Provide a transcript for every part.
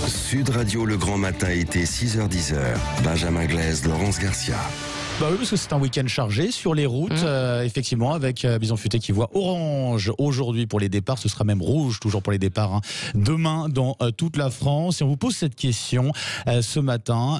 Sud Radio, le grand matin, été 6h-10h. Benjamin Glaise, Laurence Garcia. Bah oui, parce que c'est un week-end chargé sur les routes, effectivement, avec Bison Futé qui voit orange aujourd'hui pour les départs. Ce sera même rouge toujours pour les départs demain dans toute la France. Et on vous pose cette question ce matin.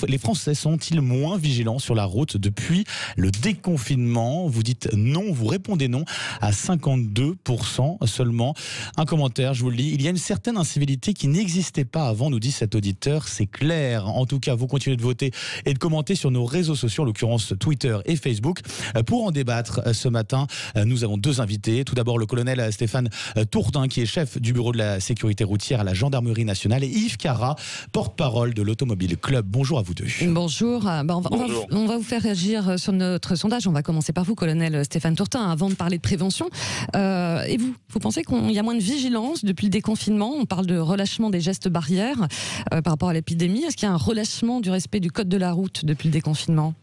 Les Français sont-ils moins vigilants sur la route depuis le déconfinement? Vous dites non, vous répondez non à 52% seulement. Un commentaire, je vous le lis. Il y a une certaine incivilité qui n'existait pas avant, nous dit cet auditeur. C'est clair. En tout cas, vous continuez de voter et de commenter sur nos réseaux sociaux, en l'occurrence Twitter et Facebook. Pour en débattre ce matin, nous avons deux invités. Tout d'abord, le colonel Stéphane Tourdin, qui est chef du bureau de la sécurité routière à la Gendarmerie nationale, et Yves Carra, porte-parole de l'Automobile Club. Bonjour à vous deux. Bonjour. On va vous faire réagir sur notre sondage. On va commencer par vous, colonel Stéphane Tourdin, avant de parler de prévention. Et vous pensez qu'il y a moins de vigilance depuis le déconfinement? On parle de relâchement des gestes barrières par rapport à l'épidémie. Est-ce qu'il y a un relâchement du respect du code de la route depuis le déconfinement?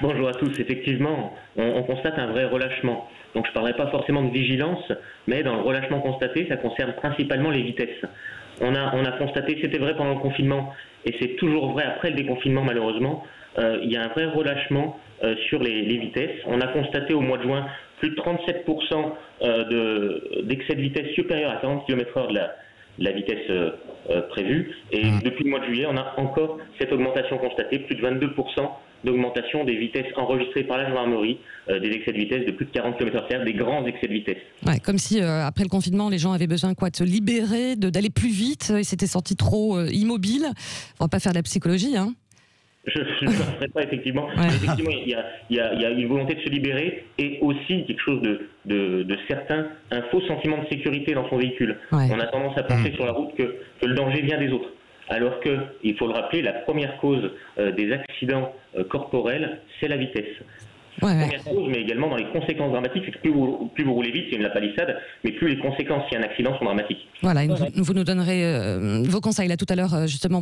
Bonjour à tous. Effectivement, on constate un vrai relâchement. Donc je ne parlerai pas forcément de vigilance, mais dans le relâchement constaté, ça concerne principalement les vitesses. On a constaté, c'était vrai pendant le confinement, et c'est toujours vrai après le déconfinement malheureusement, il y a un vrai relâchement sur les vitesses. On a constaté au mois de juin plus de 37% d'excès de vitesse supérieur à 40 km/h de la vitesse prévue. Et depuis le mois de juillet, on a encore cette augmentation constatée, plus de 22% d'augmentation des vitesses enregistrées par la gendarmerie, des excès de vitesse de plus de 40 km/h, des grands excès de vitesse. Ouais, comme si après le confinement, les gens avaient besoin de se libérer, d'aller plus vite, ils s'étaient sentis trop immobiles. On va pas faire de la psychologie, hein. Je ne le ferai pas, effectivement. Ouais. Effectivement, il y a une volonté de se libérer et aussi quelque chose de certain, un faux sentiment de sécurité dans son véhicule. Ouais. On a tendance à penser sur la route que le danger vient des autres. Alors que, il faut le rappeler, la première cause des accidents corporels, c'est la vitesse. Première cause, mais également dans les conséquences dramatiques, c'est que plus vous roulez vite, c'est une la palissade, mais plus les conséquences, s'il y a un accident, sont dramatiques. Voilà, vous nous donnerez vos conseils là tout à l'heure, justement,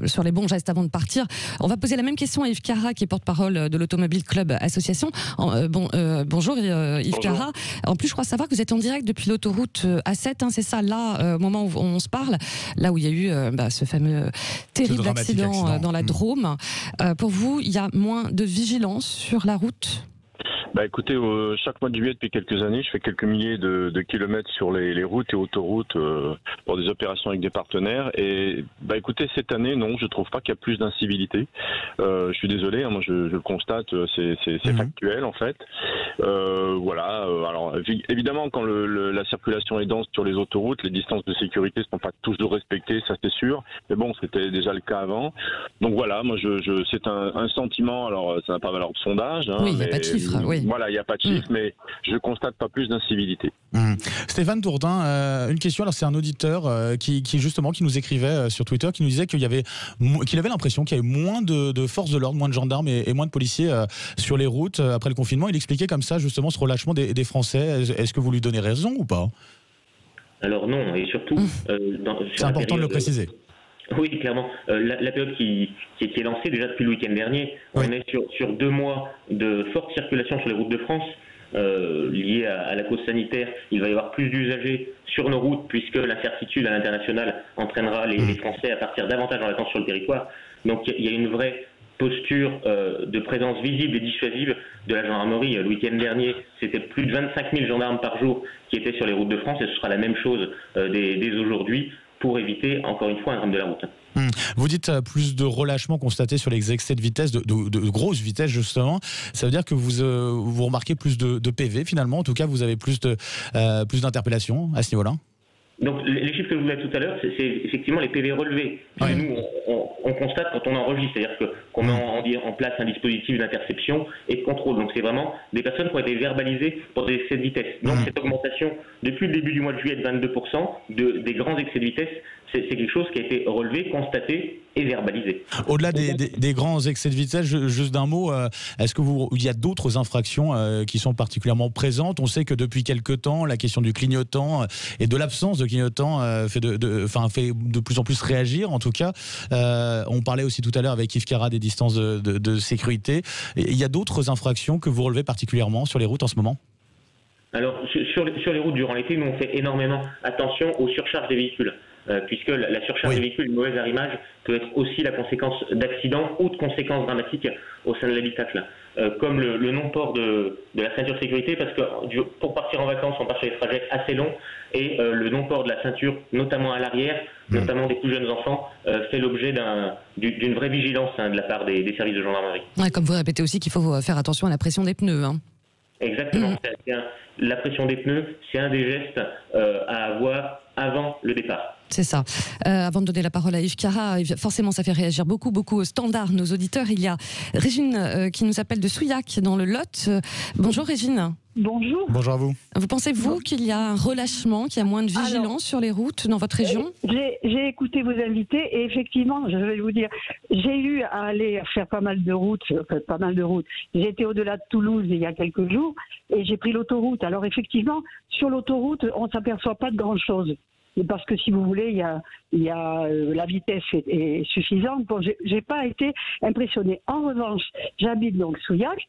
sur les bons gestes avant de partir. On va poser la même question à Yves Carra, qui est porte-parole de l'Automobile Club Association. Bonjour Yves Carra. En plus, je crois savoir que vous êtes en direct depuis l'autoroute A7, hein, c'est ça, là, au moment où on se parle, là où il y a eu ce fameux terrible accident dans la Drôme. Pour vous, il y a moins de vigilance sur la route? Écoutez, chaque mois de juillet depuis quelques années, je fais quelques milliers de kilomètres sur les routes et autoroutes pour des opérations avec des partenaires. Et écoutez, cette année, non, je trouve pas qu'il y a plus d'incivilité. Je suis désolé, hein, moi je le constate, c'est factuel en fait. Alors évidemment, quand la circulation est dense sur les autoroutes, les distances de sécurité ne sont pas toujours respectées, ça c'est sûr. Mais bon, c'était déjà le cas avant. Donc voilà, moi c'est un sentiment. Alors ça n'a pas valeur de sondage. Hein, oui, il n'y a pas de chiffres. Oui. Voilà, il n'y a pas de chiffre, mais je constate pas plus d'incivilité. Stéphane Tourdin, une question. Alors c'est un auditeur qui nous écrivait sur Twitter, qui nous disait qu'il avait l'impression qu'il y avait moins de forces de l'ordre, moins de gendarmes et moins de policiers sur les routes après le confinement. Il expliquait comme ça justement ce relâchement des Français. Est-ce que vous lui donnez raison ou pas? Alors non, et surtout... c'est important de le préciser. Oui, clairement. La période qui est lancée déjà depuis le week-end dernier, on est sur 2 mois de forte circulation sur les routes de France, liée à la cause sanitaire. Il va y avoir plus d'usagers sur nos routes puisque l'incertitude à l'international entraînera les Français à partir davantage en vacances sur le territoire. Donc il y a une vraie posture de présence visible et dissuasive de la gendarmerie. Le week-end dernier, c'était plus de 25 000 gendarmes par jour qui étaient sur les routes de France et ce sera la même chose dès aujourd'hui, pour éviter, encore une fois, un drame de la route. Vous dites plus de relâchement constaté sur les excès de vitesse, de grosses vitesses justement. Ça veut dire que vous remarquez plus de PV finalement. En tout cas, vous avez plus d'interpellations à ce niveau-là? Donc les chiffres que je vous disais tout à l'heure, c'est effectivement les PV relevés. Ouais. Nous, on constate quand on enregistre, c'est-à-dire qu'on met en place un dispositif d'interception et de contrôle. Donc c'est vraiment des personnes qui ont été verbalisées pour des excès de vitesse. Donc cette augmentation, depuis le début du mois de juillet, de 22%, des grands excès de vitesse, c'est quelque chose qui a été relevé, constaté et verbalisé. Au-delà des grands excès de vitesse, juste d'un mot, est-ce qu'il y a d'autres infractions qui sont particulièrement présentes? On sait que depuis quelque temps, la question du clignotant et de l'absence de clignotant fait de plus en plus réagir. En tout cas, on parlait aussi tout à l'heure avec Yves Carra des distances de sécurité. Il y a d'autres infractions que vous relevez particulièrement sur les routes en ce moment? Alors, sur les routes durant l'été, nous on fait énormément attention aux surcharges des véhicules. puisque la surcharge de véhicules, le mauvais arrimage peut être aussi la conséquence d'accidents ou de conséquences dramatiques au sein de l'habitacle. Comme le non-port de la ceinture de sécurité, parce que pour partir en vacances, on part sur des trajets assez longs, et le non-port de la ceinture, notamment à l'arrière, notamment des plus jeunes enfants, fait l'objet d'une vraie vigilance de la part des services de gendarmerie. Ouais, comme vous répétez aussi qu'il faut faire attention à la pression des pneus. Hein. Exactement. La pression des pneus, c'est un des gestes à avoir avant le départ. C'est ça. Avant de donner la parole à Yves Cara, forcément ça fait réagir beaucoup au standard nos auditeurs. Il y a Régine qui nous appelle de Souillac dans le Lot. Bonjour Régine. Bonjour. Bonjour à vous. Vous pensez-vous qu'il y a un relâchement, qu'il y a moins de vigilance sur les routes dans votre région? J'ai écouté vos invités et effectivement, je vais vous dire, j'ai eu à aller faire pas mal de routes. J'ai été au-delà de Toulouse il y a quelques jours et j'ai pris l'autoroute. Alors effectivement, sur l'autoroute, on ne s'aperçoit pas de grand-chose. Parce que si vous voulez, il y a la vitesse est suffisante. Bon, j'ai pas été impressionnée. En revanche, j'habite donc Souillac.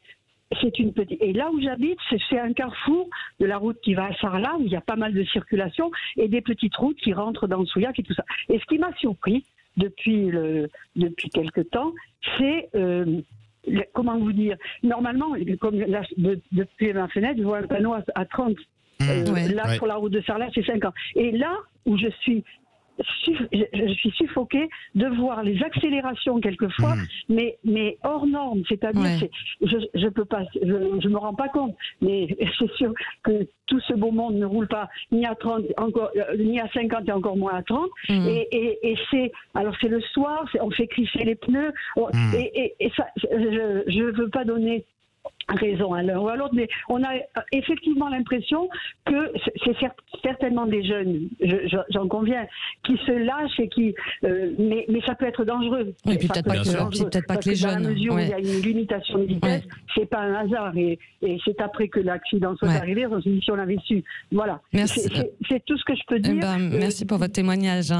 C'est une petite. Et là où j'habite, c'est un carrefour de la route qui va à Sarlat, où il y a pas mal de circulation et des petites routes qui rentrent dans Souillac et tout ça. Et ce qui m'a surpris depuis quelque temps, c'est comment vous dire. Normalement, comme là, depuis ma fenêtre, je vois un panneau à 30. Là, sur la route de Sarlat, c'est 50. Et là où je suis suffoquée de voir les accélérations quelquefois, mais hors normes. C'est-à-dire, je peux pas, je me rends pas compte, mais c'est sûr que tout ce beau monde ne roule pas ni à 30, ni à 50 et encore moins à 30. Et c'est le soir, on fait crisser les pneus. Et ça, je veux pas donner raison à l'un ou à l'autre, mais on a effectivement l'impression que c'est certainement des jeunes, j'en conviens, qui se lâchent et qui, mais ça peut être dangereux. Et puis peut-être pas que les jeunes. Dans la mesure où il y a une limitation de vitesse, c'est pas un hasard, et c'est après que l'accident soit arrivé, si on l'avait su. Voilà. Merci. C'est tout ce que je peux dire. Merci pour votre témoignage,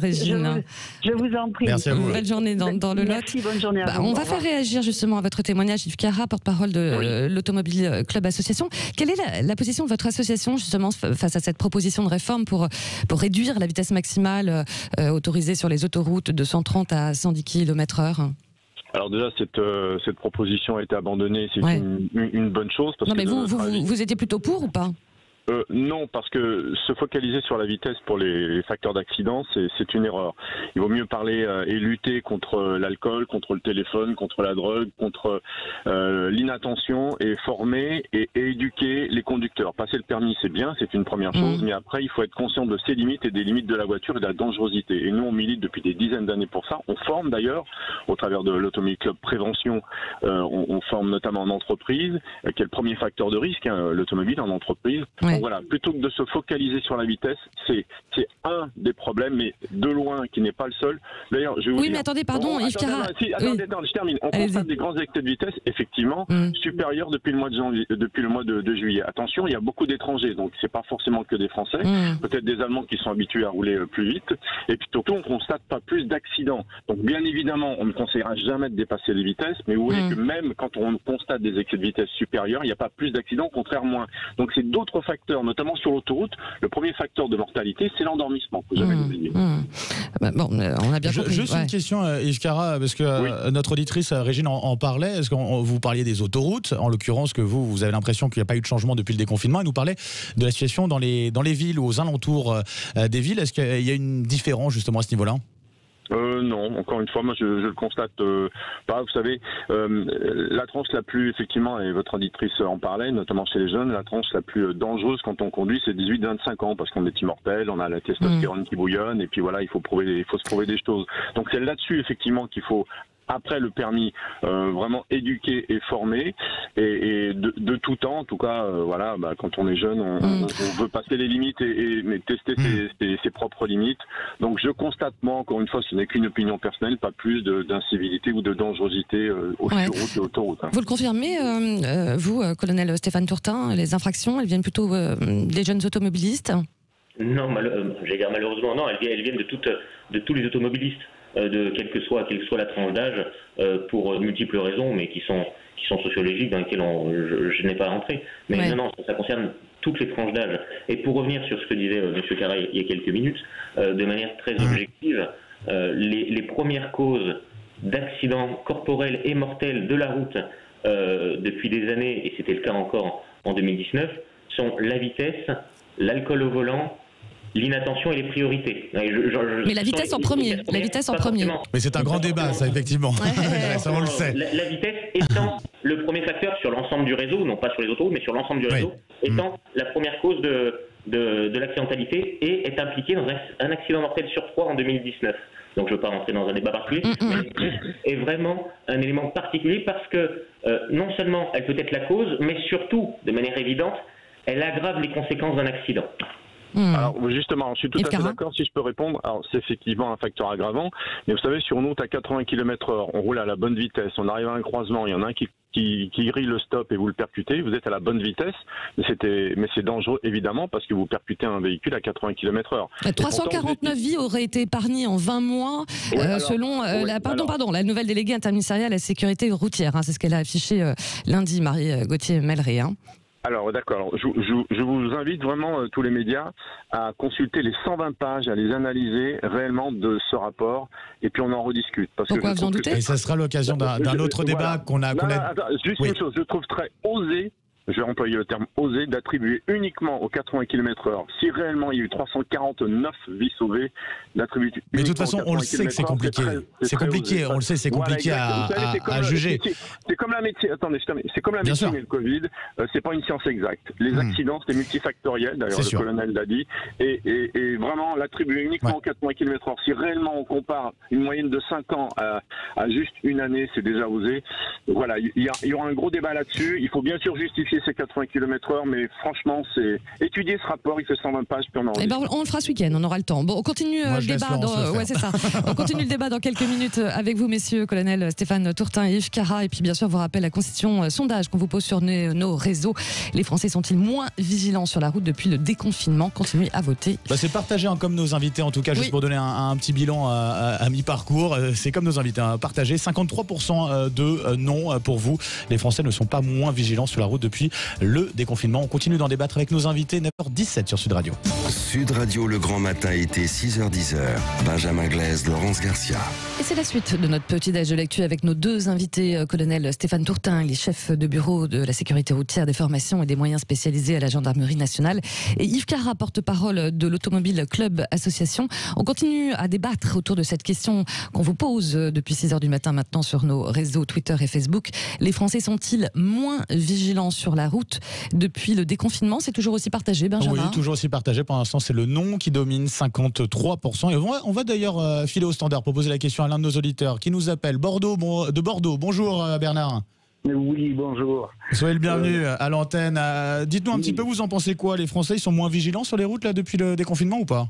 Régine. Je vous en prie. Merci à vous. Belle journée dans le Lot. Merci, bonne journée à vous. On va faire réagir justement à votre témoignage, Yves Cara, porte-parole de l'Automobile Club Association. Quelle est la position de votre association justement face à cette proposition de réforme pour réduire la vitesse maximale autorisée sur les autoroutes de 130 à 110 km/h? Alors déjà, cette proposition a été abandonnée, c'est une bonne chose. Parce mais vous étiez plutôt pour ou pas? Non, parce que se focaliser sur la vitesse pour les facteurs d'accident, c'est une erreur. Il vaut mieux parler et lutter contre l'alcool, contre le téléphone, contre la drogue, contre l'inattention, et former et éduquer les conducteurs. Passer le permis, c'est bien, c'est une première chose, mais après, il faut être conscient de ses limites et des limites de la voiture et de la dangerosité. Et nous, on milite depuis des dizaines d'années pour ça. On forme d'ailleurs, au travers de l'Automobile Club Prévention, on forme notamment en entreprise, qui est le premier facteur de risque, l'automobile en entreprise. Donc voilà, plutôt que de se focaliser sur la vitesse, c'est un des problèmes, mais de loin, qui n'est pas le seul. D'ailleurs, je vais vous dire, mais attendez, pardon, Yves Cara. Attendez, je termine. On constate des grands excès de vitesse, effectivement, supérieurs depuis le mois de janvier, depuis le mois de juillet. Attention, il y a beaucoup d'étrangers, donc c'est pas forcément que des Français, peut-être des Allemands qui sont habitués à rouler plus vite. Et puis surtout, on constate pas plus d'accidents. Donc bien évidemment, on ne conseillera jamais de dépasser les vitesses, mais vous voyez que même quand on constate des excès de vitesse supérieurs, il n'y a pas plus d'accidents, au contraire moins. Donc c'est d'autres facteurs, notamment sur l'autoroute. Le premier facteur de mortalité, c'est l'endormissement, que vous avez oublié. On a bien compris. Juste une question, Yves Cara, parce que notre auditrice Régine en parlait. Est-ce que vous parliez des autoroutes, en l'occurrence, que vous avez l'impression qu'il n'y a pas eu de changement depuis le déconfinement. Elle nous parlait de la situation dans les villes ou aux alentours des villes. Est-ce qu'il y a une différence justement à ce niveau-là? Non, encore une fois, moi je le constate pas. Vous savez, la tranche la plus, effectivement, et votre auditrice en parlait, notamment chez les jeunes, la tranche la plus dangereuse quand on conduit, c'est 18-25 ans, parce qu'on est immortel, on a la testostérone qui bouillonne, et puis voilà, il faut se prouver des choses. Donc c'est là-dessus, effectivement, qu'il faut, après le permis, vraiment éduquer et former, et de tout temps, en tout cas, quand on est jeune, on veut passer les limites et tester ses propres limites. Donc je constate, moi, encore une fois, ce n'est qu'une opinion personnelle, pas plus d'incivilité ou de dangerosité sur route et autoroute. Vous le confirmez, vous, colonel Stéphane Tourtin, les infractions, elles viennent plutôt des jeunes automobilistes? Non, malheureusement, non, elles viennent de tous les automobilistes. Quelle que soit la tranche d'âge, pour multiples raisons, mais qui sont sociologiques, dans lesquelles je n'ai pas à rentrer. Mais non, ça concerne toutes les tranches d'âge. Et pour revenir sur ce que disait M. Carra il y a quelques minutes, de manière très objective, les premières causes d'accidents corporels et mortels de la route depuis des années, et c'était le cas encore en 2019, sont la vitesse, l'alcool au volant, l'inattention et les priorités. Mais la vitesse en premier. La vitesse en premier. Mais c'est un grand débat, ça, effectivement. Ça, on le sait. La vitesse étant le premier facteur sur l'ensemble du réseau, non pas sur les autoroutes, mais sur l'ensemble du réseau, étant la première cause de l'accidentalité et est impliquée dans un accident mortel sur 3 en 2019. Donc je ne veux pas rentrer dans un débat particulier, mais est vraiment un élément particulier parce que non seulement elle peut être la cause, mais surtout, de manière évidente, elle aggrave les conséquences d'un accident. Alors justement, je suis tout à fait d'accord, si je peux répondre. Alors c'est effectivement un facteur aggravant, mais vous savez, sur une route à 80 km/h, on roule à la bonne vitesse, on arrive à un croisement, il y en a un qui grille le stop et vous le percutez, vous êtes à la bonne vitesse, mais c'est dangereux évidemment parce que vous percutez un véhicule à 80 km/h. 349 vies auraient été épargnées en 20 mois selon la nouvelle déléguée interministérielle à la sécurité routière. C'est ce qu'elle a affiché lundi, Marie Gauthier-Melleret. Alors d'accord, je vous invite vraiment tous les médias à consulter les 120 pages, à les analyser réellement de ce rapport, et puis on en rediscute. Pourquoi vous en doutez ? Et ça sera l'occasion d'un autre débat qu'on a... Attends, juste une chose, je trouve très osé, je vais employer le terme osé, d'attribuer uniquement aux 80 km/h, si réellement il y a eu 349 vies sauvées, d'attribuer. Mais de toute façon, on le sait que c'est compliqué. C'est compliqué, on le sait, c'est compliqué à juger. C'est comme la médecine, c'est comme la médecine et le Covid, c'est pas une science exacte. Les accidents, c'est multifactoriel, d'ailleurs le colonel l'a dit, et vraiment l'attribuer uniquement aux 80 km/h, si réellement on compare une moyenne de 5 ans à juste une année, c'est déjà osé. Voilà, il y aura un gros débat là-dessus. Il faut bien sûr justifier ces 80 km/h, mais franchement, c'est étudier ce rapport, il fait 120 pages, puis on en rediscute. On le fera ce week-end, on aura le temps. Bon, on continue le débat. C'est ça. On continue le débat dans quelques minutes avec vous, messieurs, colonel Stéphane Tourtin et Yves Carra. Et puis, bien sûr, vous rappelle la constitution sondage qu'on vous pose sur nos réseaux. Les Français sont-ils moins vigilants sur la route depuis le déconfinement ? Continuez à voter. C'est partagé, comme nos invités, en tout cas, juste pour donner un petit bilan à mi-parcours. C'est comme nos invités, partagé. 53% de non pour vous. Les Français ne sont pas moins vigilants sur la route depuis le déconfinement. On continue d'en débattre avec nos invités, 9h17 sur Sud Radio. Sud Radio, le grand matin été 6h-10h. Benjamin Glaise, Laurence Garcia. Et c'est la suite de notre petit déj de lecture avec nos deux invités, colonel Stéphane Tourtin, il est chef de bureau de la sécurité routière, des formations et des moyens spécialisés à la gendarmerie nationale, et Yves Carra, porte-parole de l'Automobile Club Association. On continue à débattre autour de cette question qu'on vous pose depuis 6h du matin maintenant sur nos réseaux Twitter et Facebook. Les Français sont-ils moins vigilants sur la route depuis le déconfinement? C'est toujours aussi partagé, Benjamin? Oui, toujours aussi partagé. Pour l'instant, c'est le non qui domine, 53%. Et on va d'ailleurs filer au standard pour poser la question à l'un de nos auditeurs qui nous appelle de Bordeaux. Bonjour Bernard. Oui, bonjour. Soyez le bienvenu à l'antenne. Dites-nous un petit peu, vous en pensez quoi? Les Français, ils sont moins vigilants sur les routes là depuis le déconfinement ou pas?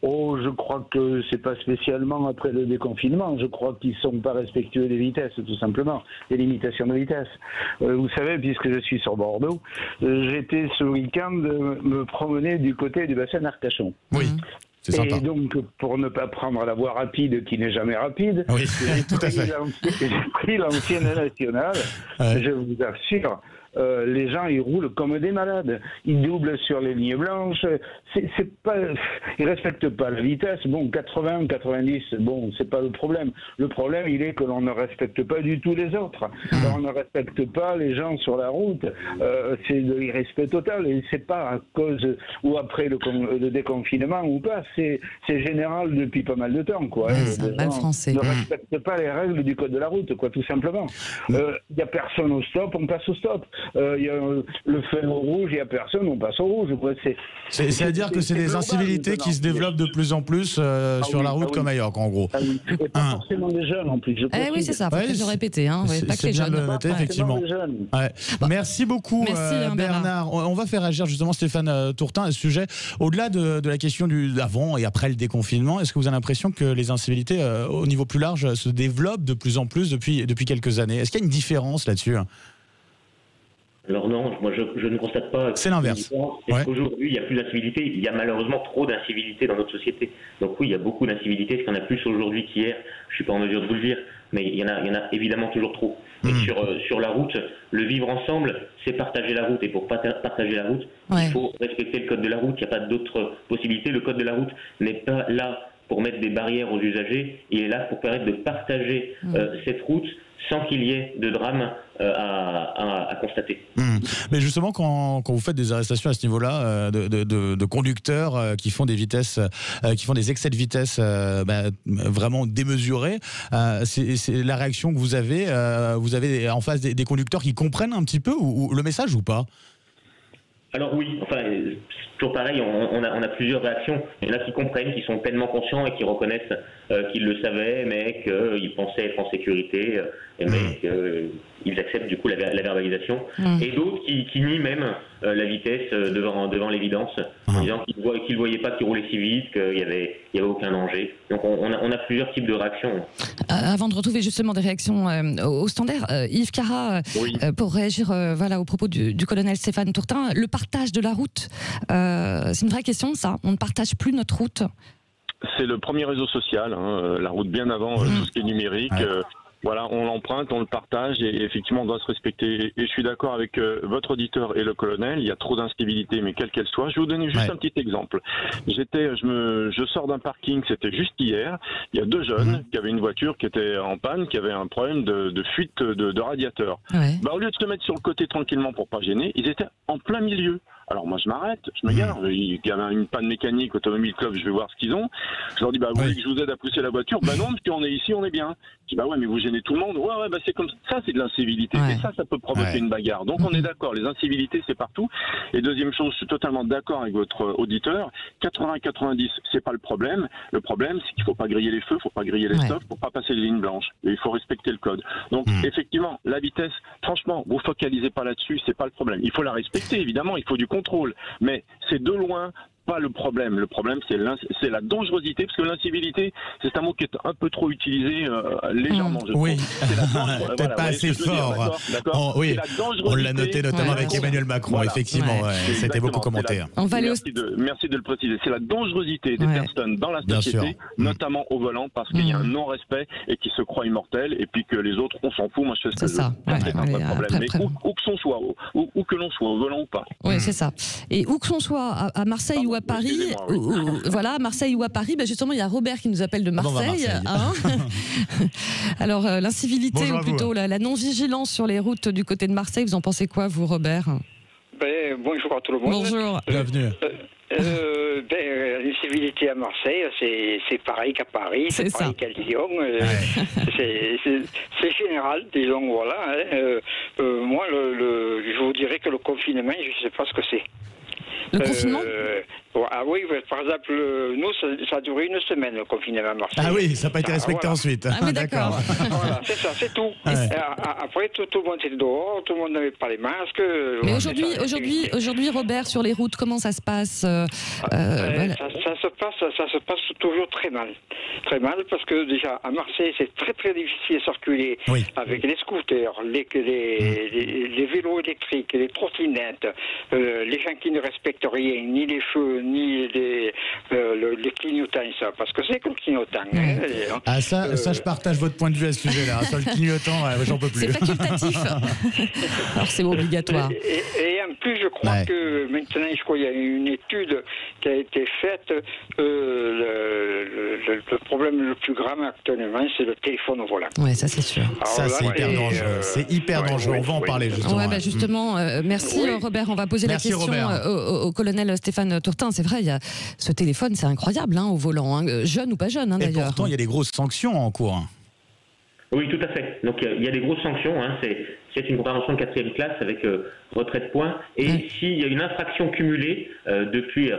Je crois que c'est pas spécialement après le déconfinement. Je crois qu'ils sont pas respectueux des vitesses, tout simplement, des limitations de vitesse. Vous savez, puisque je suis sur Bordeaux, j'étais ce week-end me promener du côté du bassin d'Arcachon. Oui. C'est sympa. Et donc, pour ne pas prendre la voie rapide qui n'est jamais rapide, oui, tout à fait. J'ai pris l'ancienne nationale, je vous assure. Les gens ils roulent comme des malades, ils doublent sur les lignes blanches, ils respectent pas la vitesse. Bon, 80, 90, bon, c'est pas le problème. Le problème, il est que l'on ne respecte pas du tout les autres. On ne respecte pas les gens sur la route. C'est de l'irrespect total, et c'est pas à cause ou après le déconfinement ou pas. C'est général depuis pas mal de temps, quoi. C'est mal français. Ne respectent pas les règles du code de la route, quoi, tout simplement. Il y a personne au stop, on passe au stop. Il y a le feu au rouge, il n'y a personne, on passe au rouge. C'est-à-dire que c'est des incivilités qui se développent de plus en plus sur la route comme ailleurs, en gros. Et pas forcément des jeunes en plus. Oui, c'est ça, il faut le répéter. Pas que les bien jeunes. le noter, effectivement. Merci beaucoup, Bernard. On va faire agir justement Stéphane Tourtin à ce sujet. Au-delà de la question d'avant et après le déconfinement, est-ce que vous avez l'impression que les incivilités au niveau plus large se développent de plus en plus depuis quelques années? Est-ce qu'il y a une différence là-dessus? Alors non, moi je ne constate pas. C'est l'inverse. Aujourd'hui, il n'y a plus d'incivilité. Il y a malheureusement trop d'incivilité dans notre société. Donc oui, il y a beaucoup d'incivilité. Est-ce qu'il y en a plus aujourd'hui qu'hier? Je ne suis pas en mesure de vous le dire. Mais il y en a évidemment toujours trop. Mais sur la route, le vivre ensemble, c'est partager la route. Et pour partager la route, il faut respecter le code de la route. Il n'y a pas d'autre possibilité. Le code de la route n'est pas là pour mettre des barrières aux usagers. Il est là pour permettre de partager cette route sans qu'il y ait de drame à constater. Mais justement, quand vous faites des arrestations à ce niveau-là, de conducteurs qui font des vitesses, qui font des excès de vitesse vraiment démesurés, c'est la réaction que vous avez en face des conducteurs qui comprennent un petit peu ou le message ou pas? Alors oui, enfin, c'est toujours pareil, on a plusieurs réactions. Il y en a qui comprennent, qui sont pleinement conscients et qui reconnaissent qu'ils le savaient, mais qu'ils pensaient être en sécurité, mais qu'ils acceptent du coup la verbalisation. Et d'autres qui nient même la vitesse devant l'évidence, en disant qu'ils ne voyaient pas qu'ils roulaient si vite, qu'il n'y avait aucun danger. Donc on a plusieurs types de réactions. Avant de retrouver justement des réactions au standard, Yves Cara, pour réagir au propos du colonel Stéphane Tourtin, le partage de la route, c'est une vraie question ça, on ne partage plus notre route. C'est le premier réseau social, la route bien avant tout ce qui est numérique. Voilà, on l'emprunte, on le partage et effectivement on doit se respecter. Et je suis d'accord avec votre auditeur et le colonel, il y a trop d'incivilité, mais quelle qu'elle soit. Je vais vous donner juste un petit exemple. Je sors d'un parking, c'était juste hier, il y a deux jeunes qui avaient une voiture qui était en panne, qui avait un problème de fuite de radiateur. Au lieu de se mettre sur le côté tranquillement pour pas gêner, ils étaient en plein milieu. Alors moi je m'arrête, je me gare, il y avait une panne mécanique, Automobile Club, je vais voir ce qu'ils ont. Je leur dis, vous voulez que je vous aide à pousser la voiture? Non, parce qu'on est ici, on est bien. Je dis, ouais, mais vous gênez tout le monde. Ouais, c'est comme ça, c'est de l'incivilité. Et ça peut provoquer une bagarre. Donc on est d'accord, les incivilités, c'est partout. Et deuxième chose, je suis totalement d'accord avec votre auditeur, 80-90, c'est pas le problème. Le problème, c'est qu'il faut pas griller les feux, faut pas griller les stops, faut pas passer les lignes blanches. Et il faut respecter le code. Donc effectivement, la vitesse, franchement, vous focalisez pas là-dessus, c'est pas le problème. Il faut la respecter, évidemment, il faut du contrôle, mais c'est de loin pas le problème. Le problème, c'est la dangerosité, parce que l'incivilité, c'est un mot qui est un peu trop utilisé légèrement, je trouve. Peut-être pas assez fort. On l'a noté notamment avec Emmanuel Macron, effectivement. C'était beaucoup commenté. Merci de le préciser. C'est la dangerosité des personnes dans la société, notamment au volant, parce qu'il y a un non-respect et qui se croient immortels, et puis que les autres, on s'en fout. Moi, je fais ce que je veux. C'est pas de problème. Mais où que l'on soit, où que l'on soit, au volant ou pas. Oui, c'est ça. Et où que l'on soit, à Marseille ou à Paris, voilà, Marseille ou à Paris, justement, il y a Robert qui nous appelle de Marseille. Alors, l'incivilité ou plutôt la non-vigilance sur les routes du côté de Marseille, vous en pensez quoi, vous, Robert? Bonjour à tout le monde. Bonjour. Bienvenue. L'incivilité à Marseille, c'est pareil qu'à Paris, c'est pareil qu'à Lyon. C'est général, disons, voilà. Moi, je vous dirais que le confinement, je ne sais pas ce que c'est. Le confinement? Ah oui, par exemple, nous, ça a duré une semaine, le confinement à Marseille. Ah oui, ça n'a pas été respecté ensuite. Ah oui, d'accord. Voilà, c'est ça, c'est tout. Après, tout le monde était dehors, tout le monde n'avait pas les masques. Mais aujourd'hui, Robert, sur les routes, comment ça se passe? Ça se passe toujours très mal. Très mal, parce que déjà, à Marseille, c'est très très difficile de circuler avec les scooters, les vélos électriques, les trottinettes, les gens qui ne respectent rien, ni les feux, ni les clignotants, ça, parce que c'est que le clignotant. Ça, je partage votre point de vue à ce sujet-là. Sur le clignotant, j'en peux plus. C'est facultatif. Alors c'est obligatoire. Et en plus, je crois que maintenant, il y a une étude qui a été faite. Le problème le plus grave actuellement, c'est le téléphone au volant. Oui, ça c'est sûr. Alors, ça, c'est hyper dangereux. C'est hyper dangereux. On va en parler justement. Justement, merci Robert. On va poser la question au colonel Stéphane Tourtin. C'est vrai, il y a ce téléphone, c'est incroyable au volant, jeune ou pas jeune d'ailleurs. Et pourtant, il y a des grosses sanctions en cours. Oui, tout à fait. Donc il y a des grosses sanctions. C'est une contravention de 4e classe avec retrait de points. Et s'il y a une infraction cumulée depuis,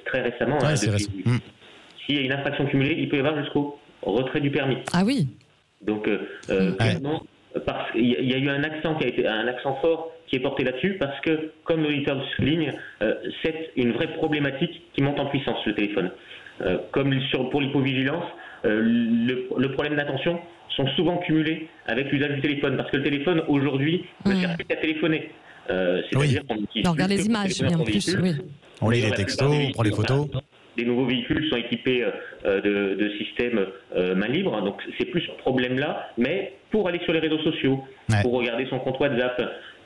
très récemment, s'il y a une infraction cumulée, il peut y avoir jusqu'au retrait du permis. Ah oui. Donc clairement, parce qu'il y a eu un accent fort qui est porté là-dessus, parce que, comme l'auditeur souligne, c'est une vraie problématique qui monte en puissance, le téléphone. Comme pour l'hypovigilance, le problème d'attention sont souvent cumulés avec l'usage du téléphone, parce que le téléphone, aujourd'hui, ne sert plus qu'à téléphoner. C'est-à-dire qu'on utilise... On regarde les images, bien plus, On lit les textos, on prend les photos. des nouveaux véhicules sont équipés de systèmes main libre, donc c'est plus ce problème-là, mais pour aller sur les réseaux sociaux, pour regarder son compte WhatsApp,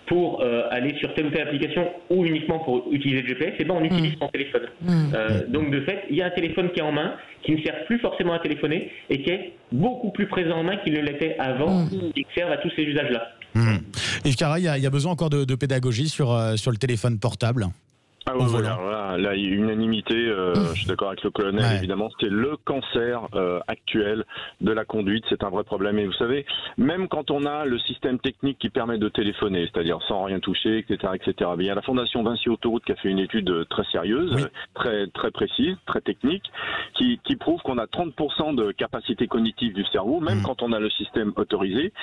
pour aller sur telle ou telle application ou uniquement pour utiliser le GPS, et ben on utilise son téléphone. Donc de fait, il y a un téléphone qui est en main, qui ne sert plus forcément à téléphoner et qui est beaucoup plus présent en main qu'il ne l'était avant, et qui servent à tous ces usages-là. Yves Cara, il y a besoin encore de pédagogie sur le téléphone portable. Ah oui, voilà, là, il y a unanimité, je suis d'accord avec le colonel, évidemment, c'est le cancer actuel de la conduite, c'est un vrai problème. Et vous savez, même quand on a le système technique qui permet de téléphoner, c'est-à-dire sans rien toucher, etc., etc., il y a la Fondation Vinci Autoroute qui a fait une étude très sérieuse, très, très précise, très technique, qui prouve qu'on a 30% de capacité cognitive du cerveau, même quand on a le système autorisé,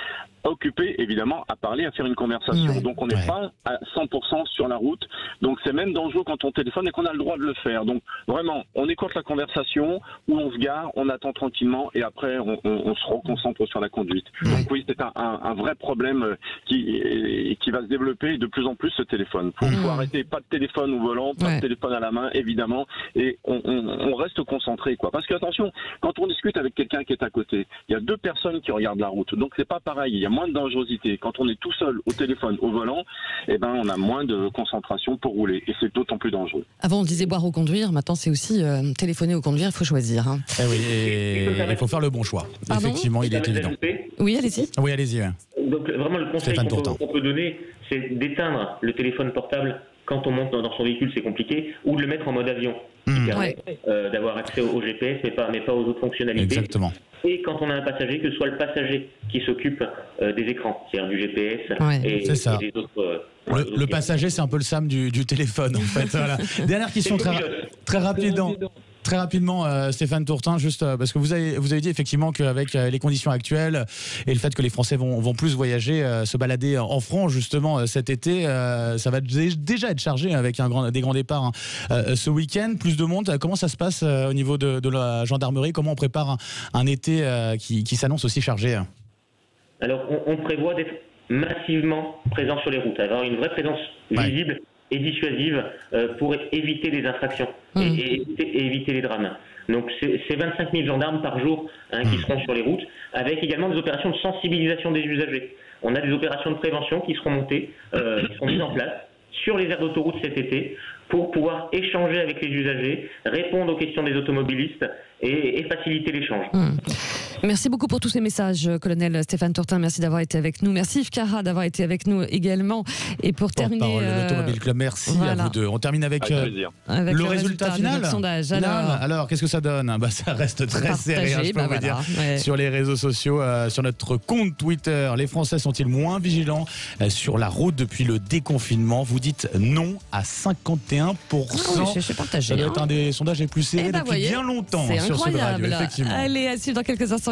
occupé, évidemment, à parler, à faire une conversation. Donc on n'est pas à 100% sur la route, donc c'est même dangereux quand on téléphone et qu'on a le droit de le faire. Donc vraiment, on écoute la conversation, où on se gare, on attend tranquillement et après on se reconcentre sur la conduite. Donc oui, c'est un vrai problème qui va se développer de plus en plus, ce téléphone. Faut arrêter, pas de téléphone au volant, pas de téléphone à la main, évidemment, et on reste concentré, quoi. Parce que attention, quand on discute avec quelqu'un qui est à côté, il y a deux personnes qui regardent la route, donc c'est pas pareil, il y a moins de dangerosité. Quand on est tout seul au téléphone, au volant, eh ben on a moins de concentration pour rouler, et c'est d'autant plus dangereux. Avant on disait boire ou conduire, maintenant c'est aussi téléphoner ou conduire, il faut choisir. Eh oui, et il faut faire le bon choix. Effectivement, il est évident. Oui, allez-y. Oui, allez-y. Donc vraiment le conseil qu'on peut donner, c'est d'éteindre le téléphone portable quand on monte dans son véhicule, c'est compliqué, ou de le mettre en mode avion, qui permet d'avoir accès au GPS, mais pas aux autres fonctionnalités. Exactement. Et quand on a un passager, que ce soit le passager qui s'occupe des écrans, c'est-à-dire du GPS et des autres... Le passager, c'est un peu le SAM du téléphone, en fait. Voilà. Dernière question très rapidement, Stéphane Tourtin, juste parce que vous avez dit effectivement qu'avec les conditions actuelles et le fait que les Français vont plus voyager, se balader en France justement cet été, ça va déjà être chargé avec des grands départs ce week-end, plus de monde. Comment ça se passe au niveau de la gendarmerie? Comment on prépare un été qui s'annonce aussi chargé? Alors on prévoit d'être massivement présent sur les routes, avoir une vraie présence visible et dissuasive pour éviter les infractions et éviter les drames. Donc c'est 25 000 gendarmes par jour qui seront sur les routes, avec également des opérations de sensibilisation des usagers. On a des opérations de prévention qui seront montées, qui seront mises en place sur les aires d'autoroute cet été pour pouvoir échanger avec les usagers, répondre aux questions des automobilistes et faciliter l'échange. Merci beaucoup pour tous ces messages, colonel Stéphane Tourtin. Merci d'avoir été avec nous. Merci Yves Cara d'avoir été avec nous également. Et pour terminer, l'Automobile Club, merci à vous deux. On termine avec le résultat final. Sondage. Alors, qu'est-ce que ça donne? Ça reste très serré, je peux vous dire. Sur les réseaux sociaux, sur notre compte Twitter, les Français sont-ils moins vigilants sur la route depuis le déconfinement? Vous dites non à 51%. C'est partagé. Ça doit être un des sondages les plus serrés depuis bien longtemps sur ce radio, effectivement. Allez, à suivre dans quelques instants.